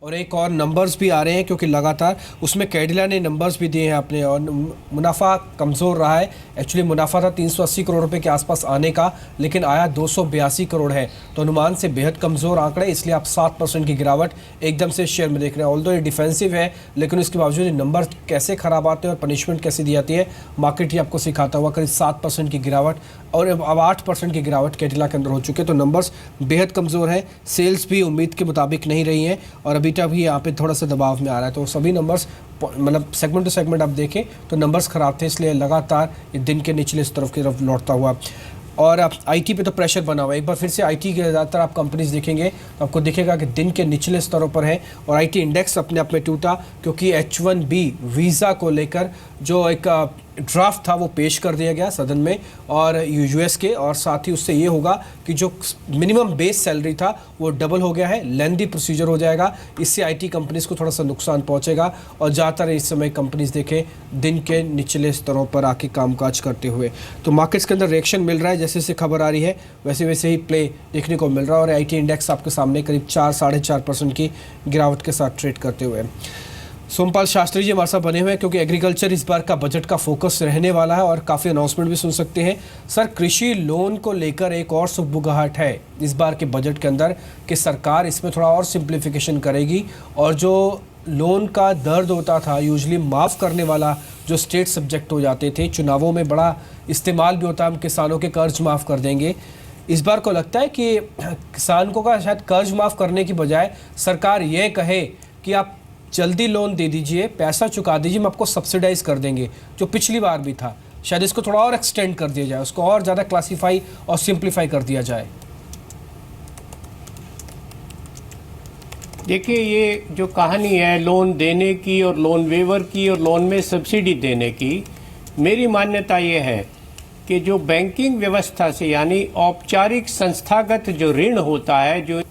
और एक और नंबर्स भी आ रहे हैं क्योंकि लगातार उसमें कैडिला ने नंबर्स भी दिए हैं अपने, और मुनाफा कमज़ोर रहा है। एक्चुअली मुनाफा था 380 करोड़ रुपए के आसपास आने का, लेकिन आया 282 करोड़ है, तो अनुमान से बेहद कमज़ोर आंकड़े, इसलिए आप 7% की गिरावट एकदम से शेयर में देख रहे हैं। ऑल्दो ये डिफेंसिव है, लेकिन उसके बावजूद ये नंबर कैसे ख़राब आते हैं और पनिशमेंट कैसे दी जाती है मार्केट ही आपको सिखाता हुआ। करीब 7% की गिरावट और अब 8% की गिरावट कैडिला के अंदर हो चुके हैं, तो नंबर्स बेहद कमज़ोर हैं। सेल्स भी उम्मीद के मुताबिक नहीं रही हैं और अबीटा भी यहाँ पे थोड़ा सा दबाव में आ रहा है। तो सभी नंबर्स मतलब सेगमेंट टू सेगमेंट आप देखें तो नंबर्स ख़राब थे, इसलिए लगातार दिन के निचले इस तरफ की तरफ लौटता हुआ। और आईटी पे तो प्रेशर बना हुआ है। एक बार फिर से आईटी के ज़्यादातर आप कंपनीज देखेंगे तो आपको दिखेगा कि दिन के निचले स्तरों पर है और आईटी इंडेक्स अपने आप में टूटा, क्योंकि H1B वीज़ा को लेकर जो एक ड्राफ्ट था वो पेश कर दिया गया सदन में और यूएस के, और साथ ही उससे ये होगा कि जो मिनिमम बेस सैलरी था वो डबल हो गया है, लेंदी प्रोसीजर हो जाएगा। इससे आईटी कंपनीज को थोड़ा सा नुकसान पहुंचेगा और ज़्यादातर इस समय कंपनीज देखें दिन के निचले स्तरों पर आके कामकाज करते हुए। तो मार्केट्स के अंदर रिएक्शन मिल रहा है, जैसे जैसे खबर आ रही है वैसे वैसे ही प्ले देखने को मिल रहा है और आईटी इंडेक्स आपके सामने करीब 4-4.5% की गिरावट के साथ ट्रेड करते हुए। सोमपाल शास्त्री जी हमारे साथ बने हुए हैं क्योंकि एग्रीकल्चर इस बार का बजट का फोकस रहने वाला है और काफ़ी अनाउंसमेंट भी सुन सकते हैं। सर, कृषि लोन को लेकर एक और सुगबुगाहट है इस बार के बजट के अंदर कि सरकार इसमें थोड़ा और सिंप्लीफिकेशन करेगी और जो लोन का दर्द होता था यूजुअली माफ़ करने वाला जो स्टेट सब्जेक्ट हो जाते थे, चुनावों में बड़ा इस्तेमाल भी होता है, हम किसानों के कर्ज माफ़ कर देंगे। इस बार को लगता है कि किसान को का शायद कर्ज माफ़ करने की बजाय सरकार ये कहे कि आप जल्दी लोन दे दीजिए, पैसा चुका दीजिए, हम आपको सब्सिडाइज कर देंगे, जो पिछली बार भी था। शायद इसको थोड़ा और एक्सटेंड कर दिया जाए, उसको और ज़्यादा क्लासीफाई और सिंप्लीफाई कर दिया जाए। देखिए, ये जो कहानी है लोन देने की और लोन वेवर की और लोन में सब्सिडी देने की, मेरी मान्यता ये है कि जो बैंकिंग व्यवस्था से यानी औपचारिक संस्थागत जो ऋण होता है, जो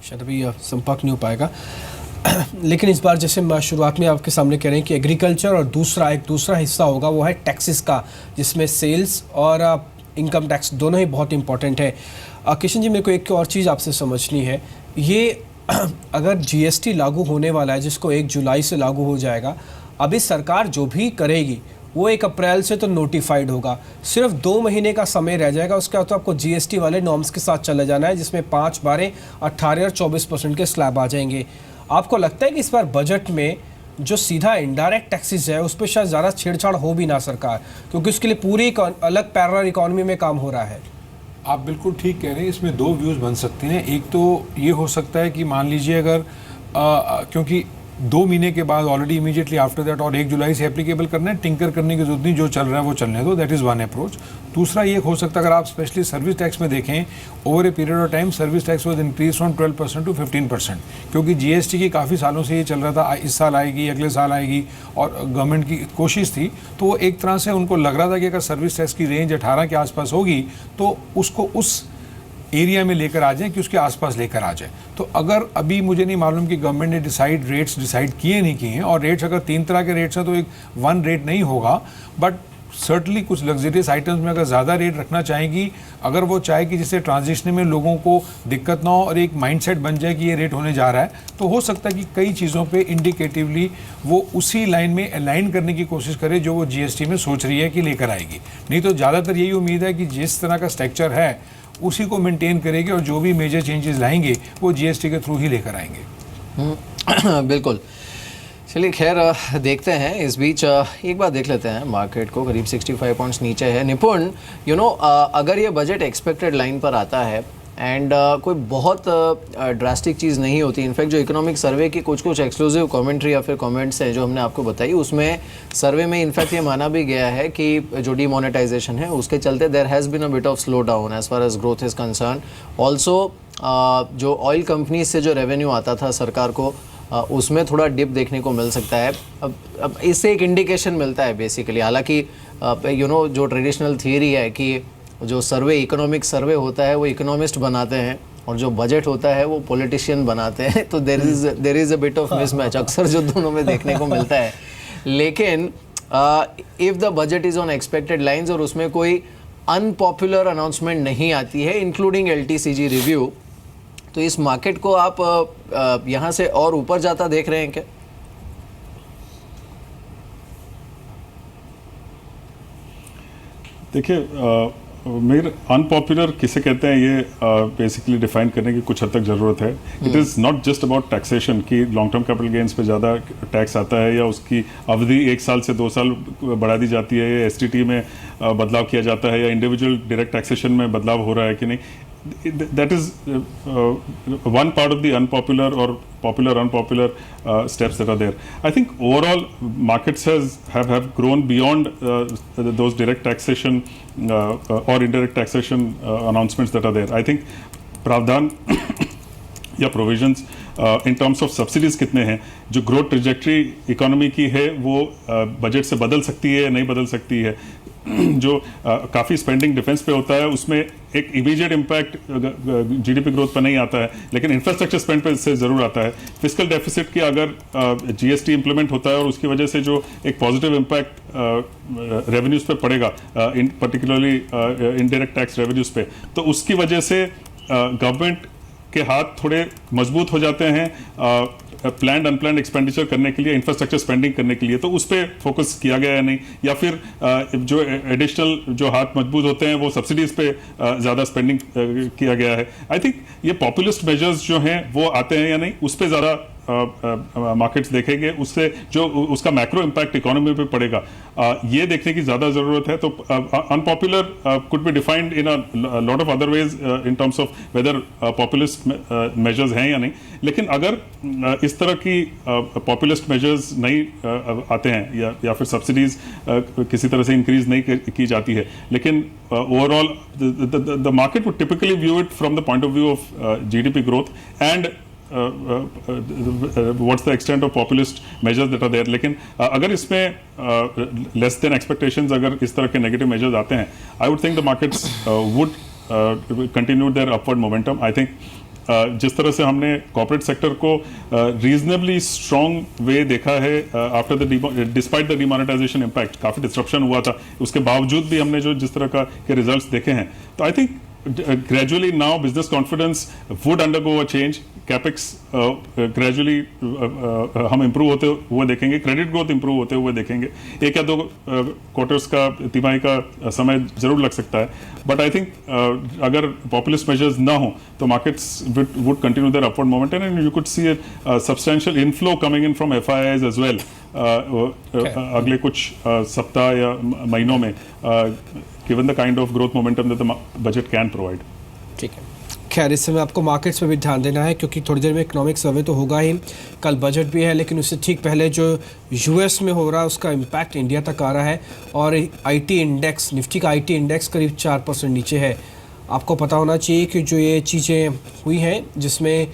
शायद अभी संपर्क नहीं हो पाएगा लेकिन इस बार जैसे मैं शुरुआत में आपके सामने कह रहे हैं कि एग्रीकल्चर और एक दूसरा हिस्सा होगा वो है टैक्सेस का, जिसमें सेल्स और इनकम टैक्स दोनों ही बहुत इंपॉर्टेंट है। किशन जी, मेरे को एक और चीज़ आपसे समझनी है, ये अगर जीएसटी लागू होने वाला है जिसको 1 जुलाई से लागू हो जाएगा, अभी सरकार जो भी करेगी वो 1 अप्रैल से तो नोटिफाइड होगा, सिर्फ 2 महीने का समय रह जाएगा। उसके बाद तो आपको जीएसटी वाले नॉर्म्स के साथ चले जाना है, जिसमें 5, 12, 18 और 24% के स्लैब आ जाएंगे। आपको लगता है कि इस बार बजट में जो सीधा इनडायरेक्ट टैक्सेस है उस पर शायद ज़्यादा छेड़छाड़ हो भी ना सरकार, क्योंकि उसके लिए पूरी अलग पैरेलल इकोनॉमी में काम हो रहा है? आप बिल्कुल ठीक कह रहे हैं, इसमें 2 व्यूज़ बन सकते हैं। एक तो ये हो सकता है कि मान लीजिए अगर क्योंकि 2 महीने के बाद ऑलरेडी इमीडिएटली आफ्टर दैट और 1 जुलाई से एप्लीकेबल करना है, टिंकर करने की जरूरत नहीं, जो चल रहा है वो चलने दो, दैट इज़ वन अप्रोच। दूसरा ये हो सकता है अगर आप स्पेशली सर्विस टैक्स में देखें, over a period of time service tax was increase from 12% to 15%, क्योंकि जीएसटी की काफ़ी सालों से ये चल रहा था, इस साल आएगी, अगले साल आएगी, और गवर्नमेंट की कोशिश थी, तो वो एक तरह से उनको लग रहा था कि अगर सर्विस टैक्स की रेंज 18 के आसपास होगी तो उसको उस एरिया में लेकर आ जाएं कि उसके आसपास लेकर आ जाए। तो अगर अभी मुझे नहीं मालूम कि गवर्नमेंट ने रेट्स डिसाइड किए नहीं किए हैं, और रेट्स अगर 3 तरह के रेट्स हैं तो एक वन रेट नहीं होगा, बट सर्टनली कुछ लग्जरियस आइटम्स में अगर ज़्यादा रेट रखना चाहेगी, अगर वो चाहे कि जिससे ट्रांजिशन में लोगों को दिक्कत ना हो और एक माइंडसेट बन जाए कि ये रेट होने जा रहा है, तो हो सकता है कि कई चीज़ों पे इंडिकेटिवली वो उसी लाइन में अलाइन करने की कोशिश करे जो वो जीएसटी में सोच रही है कि लेकर आएगी। नहीं तो ज़्यादातर यही उम्मीद है कि जिस तरह का स्ट्रक्चर है उसी को मेंटेन करेगी और जो भी मेजर चेंजेस लाएंगे वो जीएसटी के थ्रू ही लेकर आएंगे। बिल्कुल। चलिए, खैर देखते हैं। इस बीच एक बार देख लेते हैं मार्केट को, करीब 65 पॉइंट्स नीचे है। निपुण, अगर ये बजट एक्सपेक्टेड लाइन पर आता है एंड कोई बहुत ड्रास्टिक चीज़ नहीं होती, इनफैक्ट जो इकोनॉमिक सर्वे की कुछ एक्सक्लूसिव कमेंट्री या फिर कमेंट्स हैं जो हमने आपको बताई, उसमें सर्वे में इनफैक्ट ये माना भी गया है कि जो डीमोनेटाइजेशन है उसके चलते there has been a bit of slow down as far as growth is concern. Also जो ऑयल कंपनीज से जो रेवेन्यू आता था सरकार को, उसमें थोड़ा डिप देखने को मिल सकता है। अब इससे एक इंडिकेशन मिलता है बेसिकली। हालांकि जो ट्रेडिशनल थियरी है कि जो सर्वे इकोनॉमिक सर्वे होता है वो इकोनॉमिस्ट बनाते हैं और जो बजट होता है वो पॉलिटिशियन बनाते हैं, तो there is a bit of mismatch अक्सर जो दोनों में देखने को मिलता है। लेकिन if the budget is on expected lines और उसमें कोई अनपॉपुलर अनाउंसमेंट नहीं आती है, इंक्लूडिंग LTCG रिव्यू, तो इस मार्केट को आप यहाँ से और ऊपर जाता देख रहे हैं क्या? देखिए मेरे अनपॉपुलर किसे कहते हैं ये बेसिकली डिफाइन करने की कुछ हद तक ज़रूरत है. It is not just about taxation कि लॉन्ग टर्म कैपिटल गेन्स पे ज़्यादा टैक्स आता है या उसकी अवधि 1 साल से 2 साल बढ़ा दी जाती है या STT में बदलाव किया जाता है या इंडिविजुअल डायरेक्ट टैक्सेशन में बदलाव हो रहा है कि नहीं. That is one part of the unpopular or unpopular steps that are there. I think overall markets have grown beyond those direct taxation or indirect taxation announcements that are there. I think प्रावधान या provisions in terms of subsidies कितने हैं, जो growth trajectory economy की है वो budget से बदल सकती है या नहीं बदल सकती है. जो काफ़ी स्पेंडिंग डिफेंस पे होता है उसमें एक इमीडिएट इम्पैक्ट GDP ग्रोथ पर नहीं आता है, लेकिन इंफ्रास्ट्रक्चर स्पेंड पे इससे ज़रूर आता है. फिस्कल डेफिसिट की अगर GST इंप्लीमेंट होता है और उसकी वजह से जो एक पॉजिटिव इम्पैक्ट रेवेन्यूज़ पे पड़ेगा, पर्टिकुलरली इनडायरेक्ट टैक्स रेवेन्यूज़ पे, तो उसकी वजह से गवर्नमेंट के हाथ थोड़े मजबूत हो जाते हैं प्लान्ड अनप्लान्ड एक्सपेंडिचर करने के लिए, इंफ्रास्ट्रक्चर स्पेंडिंग करने के लिए. तो उस पर फोकस किया गया है नहीं, या फिर जो एडिशनल जो हाथ मजबूत होते हैं वो सब्सिडीज पे ज़्यादा स्पेंडिंग किया गया है. आई थिंक ये पॉपुलिस्ट मेजर्स जो हैं वो आते हैं या नहीं, उस पर ज़्यादा मार्केट्स देखेंगे, उससे जो उसका मैक्रो इम्पैक्ट इकोनॉमी पे पड़ेगा ये देखने की ज़्यादा ज़रूरत है. तो unpopular could be defined in a lot of other ways in terms of whether populist measures हैं या नहीं. लेकिन अगर इस तरह की पॉपुलिस्ट मेजर्स नहीं आते हैं या फिर सब्सिडीज किसी तरह से इंक्रीज नहीं की जाती है, लेकिन overall the market would typically view it from the point of view of GDP growth and what's the extent of populist measures that are there. लेकिन अगर इसमें less than expectations अगर इस तरह के negative measures आते हैं, I would think the markets would continue their upward momentum. I think जिस तरह से हमने कॉर्पोरेट सेक्टर को रीजनेबली स्ट्रॉन्ग वे देखा है after the despite the demonetisation impact, काफ़ी डिस्ट्रप्शन हुआ था, उसके बावजूद भी हमने जो जिस तरह के रिजल्ट्स देखे हैं, तो I think gradually now business confidence would undergo a change. Capex gradually हम इम्प्रूव होते हुए देखेंगे, क्रेडिट ग्रोथ इम्प्रूव होते हुए देखेंगे. 1 या 2 क्वार्टर्स का तिमाही का समय जरूर लग सकता है, बट आई थिंक अगर पॉपुलिस्ट मेजर्स ना हो तो markets would continue their upward momentum and you could see a substantial inflow coming in from FIIs as well अगले कुछ सप्ताह या महीनों में, given the kind of growth momentum that the budget can provide. ठीक है. खैर इस समय आपको मार्केट्स पे भी ध्यान देना है क्योंकि थोड़ी देर में इकोनॉमिक सर्वे तो होगा ही, कल बजट भी है, लेकिन उससे ठीक पहले जो US में हो रहा है उसका इम्पैक्ट इंडिया तक आ रहा है. और IT इंडेक्स, निफ्टी का IT इंडेक्स करीब 4% नीचे है. आपको पता होना चाहिए कि जो ये चीज़ें हुई हैं जिसमें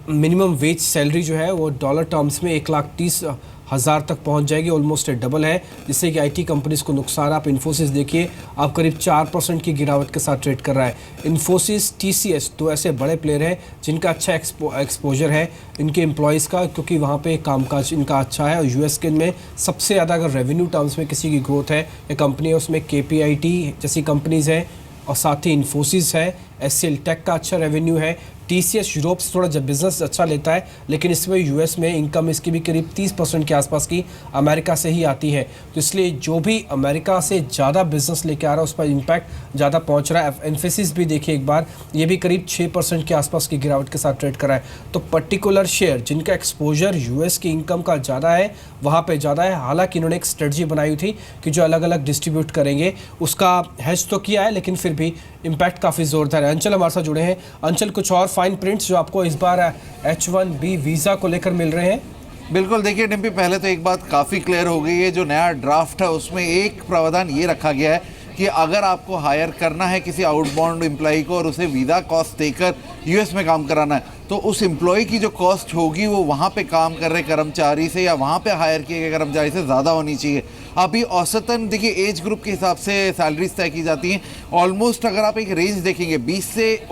मिनिमम वेज सैलरी जो है वो डॉलर टर्म्स में 1,30,000 तक पहुंच जाएगी, ऑलमोस्ट डबल है, जिससे कि IT कंपनीज को नुकसान. आप इन्फोसिस देखिए, आप करीब 4% की गिरावट के साथ ट्रेड कर रहा है. इन्फोसिस, TCS दो ऐसे बड़े प्लेयर हैं जिनका अच्छा एक्सपोजर है इनके एम्प्लॉयज़ का, क्योंकि वहाँ पे कामकाज इनका अच्छा है. और US के में सबसे ज़्यादा अगर रेवेन्यू टर्म्स में किसी की ग्रोथ है या कंपनी है उसमें KPIT जैसी कंपनीज़ हैं, और साथ ही इन्फोसिस है. HCL टेक का अच्छा रेवेन्यू है. TCS यूरोप से थोड़ा जब बिजनेस अच्छा लेता है, लेकिन इसमें US में इनकम इसकी भी करीब 30% के आसपास की अमेरिका से ही आती है. तो इसलिए जो भी अमेरिका से ज़्यादा बिजनेस लेके आ रहा है उस पर इम्पैक्ट ज़्यादा पहुंच रहा है. एम्फेसिस भी देखिए एक बार, ये भी करीब 6% के आसपास की गिरावट के साथ ट्रेड कर रहा है. तो पर्टिकुलर शेयर जिनका एक्सपोजर US की इनकम का ज़्यादा है वहाँ पर ज़्यादा है. हालाँकि इन्होंने एक स्ट्रेटजी बनाई थी कि जो अलग अलग डिस्ट्रीब्यूट करेंगे, उसका हेज तो किया है, लेकिन फिर भी इम्पैक्ट काफ़ी ज़ोरदार है. अंचल हमारे साथ जुड़े हैं. अंचल, कुछ और फाइन प्रिंट्स जो आपको इस बार H1B वीज़ा को लेकर मिल रहे हैं? बिल्कुल, देखिए डिम्पी, पहले तो एक बात काफ़ी क्लियर हो गई है. जो नया ड्राफ्ट है उसमें एक प्रावधान ये रखा गया है कि अगर आपको हायर करना है किसी आउटबाउंड एम्प्लॉई को और उसे वीज़ा कॉस्ट देकर US में काम कराना है, तो उस एम्प्लॉय की जो कॉस्ट होगी वो वहाँ पे काम कर रहे कर्मचारी से या वहाँ पे हायर किए गए कर्मचारी से ज़्यादा होनी चाहिए। अभी औसतन देखिए एज ग्रुप के हिसाब से सैलरीज तय की जाती हैं। ऑलमोस्ट अगर आप एक रेंज देखेंगे 20 से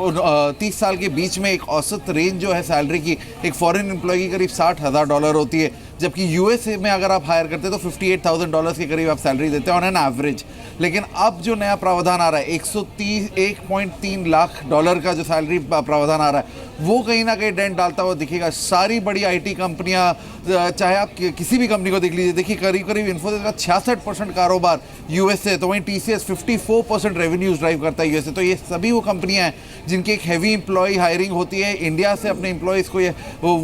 30 साल के बीच में एक औसत रेंज जो है सैलरी की एक फॉरेन एम्प्लॉय की करीब $60,000 होती है, जबकि यूएसए में अगर आप हायर करते हैं तो $58,000 के करीब आप सैलरी देते हैं ऑन एन एवरेज। लेकिन अब जो नया प्रावधान आ रहा है 1.3 लाख डॉलर का जो सैलरी प्रावधान आ रहा है वो कहीं ना कहीं डेंट डालता हुआ दिखेगा। सारी बड़ी आईटी कंपनियां, चाहे आप किसी भी कंपनी को देख लीजिए, देखिए करीब करीब इन्फोसिस का 66% कारोबार यूएसए, तो वहीं टीसीएस 54% रेवेन्यूज ड्राइव करता है यूएसए। तो ये सभी वो कंपनियां हैं जिनकी एक हैवी एम्प्लॉय हायरिंग होती है इंडिया से अपने एम्प्लॉयज़ को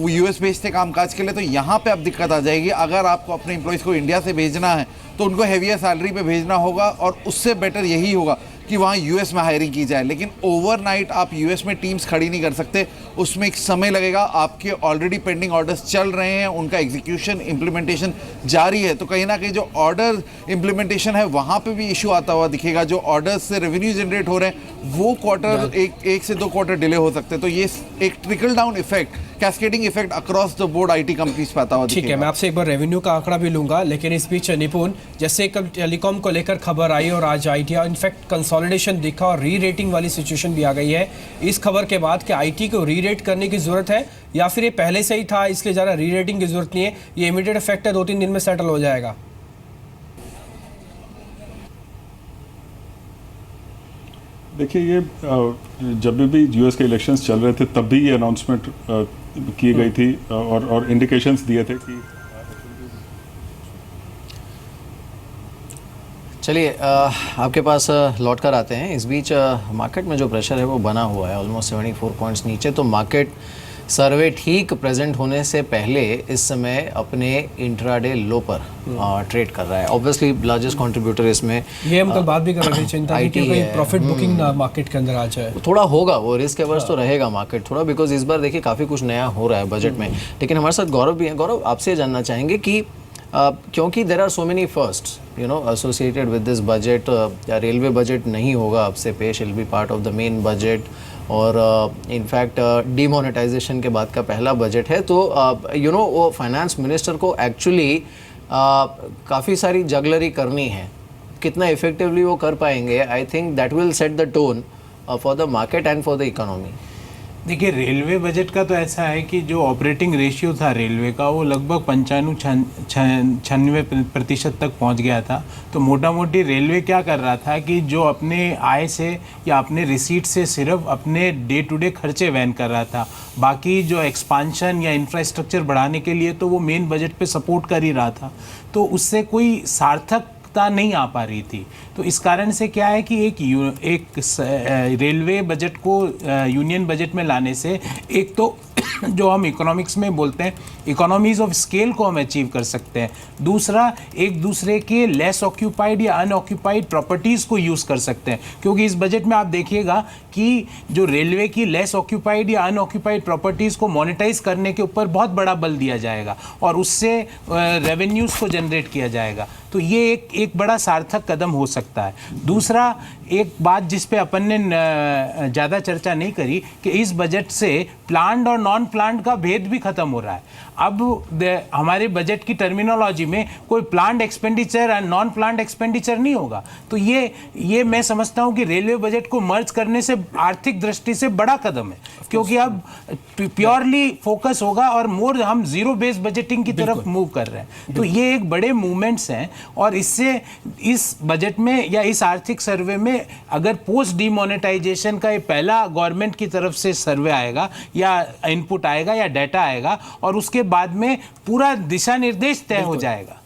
यूएस भेजते कामकाज के लिए। तो यहाँ पे अब दिक्कत आ जाएगी, अगर आपको अपने एम्प्लॉयज़ को इंडिया से भेजना है तो उनको हैवियर सैलरी पे भेजना होगा और उससे बेटर यही होगा कि वहाँ यूएस में हायरिंग की जाए। लेकिन ओवरनाइट आप यूएस में टीम्स खड़ी नहीं कर सकते, उसमें एक समय लगेगा। आपके ऑलरेडी पेंडिंग ऑर्डर्स चल रहे हैं, उनका एग्जीक्यूशन इम्प्लीमेंटेशन जारी है, तो कहीं ना कहीं जो ऑर्डर इम्प्लीमेंटेशन है वहाँ पे भी इशू आता हुआ दिखेगा। जो ऑर्डर्स से रेवेन्यू जनरेट हो रहे हैं वो क्वार्टर एक से 2 क्वार्टर डिले हो सकते हैं। तो ये एक trickle down effect, cascading effect across the board IT companies पे आता हुआ ठीक है, दिखेगा। मैं आपसे एक बार रेवेन्यू का आंकड़ा भी लूंगा, लेकिन इस बीच निपुण, जैसे कल टेलीकॉम को लेकर खबर आई और आज आईटी इनफैक्ट कंसोलिडेशन दिखा और री रेटिंग वाली सिचुएशन भी आ गई है। इस खबर के बाद क्या आईटी को री रेट करने की जरूरत है या फिर ये पहले से ही था इसलिए ज़्यादा री रेटिंग की जरूरत नहीं है, ये इमीडिएट इफेक्ट है, 2-3 दिन में सेटल हो जाएगा? देखिए ये जब भी यूएस के इलेक्शंस चल रहे थे तब भी ये अनाउंसमेंट की गई थी और इंडिकेशंस दिए थे कि चलिए आपके पास लौट कर आते हैं। इस बीच मार्केट में जो प्रेशर है वो बना हुआ है ऑलमोस्ट 74 पॉइंट्स नीचे। तो मार्केट सर्वे ठीक प्रेजेंट होने से पहले इस समय अपने इंट्राडे लो पर ट्रेड कर रहा है। ऑब्वियसली लार्जेस्ट कंट्रीब्यूटर इसमें ये हम कल बात भी कर रहे थे, चिंता की IT कि है। प्रॉफिट बुकिंग मार्केट के अंदर आ जाए। थोड़ा होगा, वो रिस्क एवर्स तो रहेगा मार्केट थोड़ा, बिकॉज इस बार देखिए काफ़ी कुछ नया हो रहा है बजट में। लेकिन हमारे साथ गौरव भी हैं। गौरव, आपसे जानना चाहेंगे कि क्योंकि there are so many first associated with this budget, या रेलवे बजट नहीं होगा आपसे पेश, will be part of the main budget, और इनफैक्ट डीमोनेटाइजेशन के बाद का पहला बजट है। तो वो फाइनेंस मिनिस्टर को एक्चुअली काफ़ी सारी जगलरी करनी है। कितना इफेक्टिवली वो कर पाएंगे, I think that will set the tone for the market and for the economy. देखिए, रेलवे बजट का तो ऐसा है कि जो ऑपरेटिंग रेशियो था रेलवे का वो लगभग 95-96% तक पहुंच गया था। तो मोटा मोटी रेलवे क्या कर रहा था कि जो अपने आय से या अपने रिसीट से सिर्फ अपने डे टू डे खर्चे वहन कर रहा था, बाकी जो एक्सपांशन या इंफ्रास्ट्रक्चर बढ़ाने के लिए तो वो मेन बजट पे सपोर्ट कर ही रहा था। तो उससे कोई सार्थक नहीं आ पा रही थी। तो इस कारण से क्या है कि एक रेलवे बजट को यूनियन बजट में लाने से एक तो जो हम इकोनॉमिक्स में बोलते हैं इकोनॉमीज ऑफ स्केल को हम अचीव कर सकते हैं, दूसरा एक दूसरे के लेस ऑक्यूपाइड या अनऑक्यूपाइड प्रॉपर्टीज़ को यूज़ कर सकते हैं। क्योंकि इस बजट में आप देखिएगा कि जो रेलवे की लेस ऑक्यूपाइड या अनऑक्यूपाइड प्रॉपर्टीज़ को मोनेटाइज करने के ऊपर बहुत बड़ा बल दिया जाएगा और उससे रेवेन्यूज़ को जनरेट किया जाएगा। तो ये एक बड़ा सार्थक कदम हो सकता है। दूसरा एक बात जिस पे अपन ने ज़्यादा चर्चा नहीं करी कि इस बजट से प्लान्ड और नॉन प्लान्ड का भेद भी खत्म हो रहा है। अब हमारे बजट की टर्मिनोलॉजी में कोई planned expenditure and non planned expenditure नहीं होगा। तो ये मैं समझता हूँ कि रेलवे बजट को मर्ज करने से आर्थिक दृष्टि से बड़ा कदम है, क्योंकि अब प्योरली फोकस होगा और मोर हम जीरो बेस्ड बजटिंग की तरफ मूव कर रहे हैं। तो ये एक बड़े मूवमेंट्स हैं और इससे इस बजट में या इस आर्थिक सर्वे में अगर पोस्ट डीमोनेटाइजेशन का ये पहला गवर्नमेंट की तरफ से सर्वे आएगा या इनपुट आएगा या डाटा आएगा और उसके बाद में पूरा दिशा निर्देश तय हो जाएगा।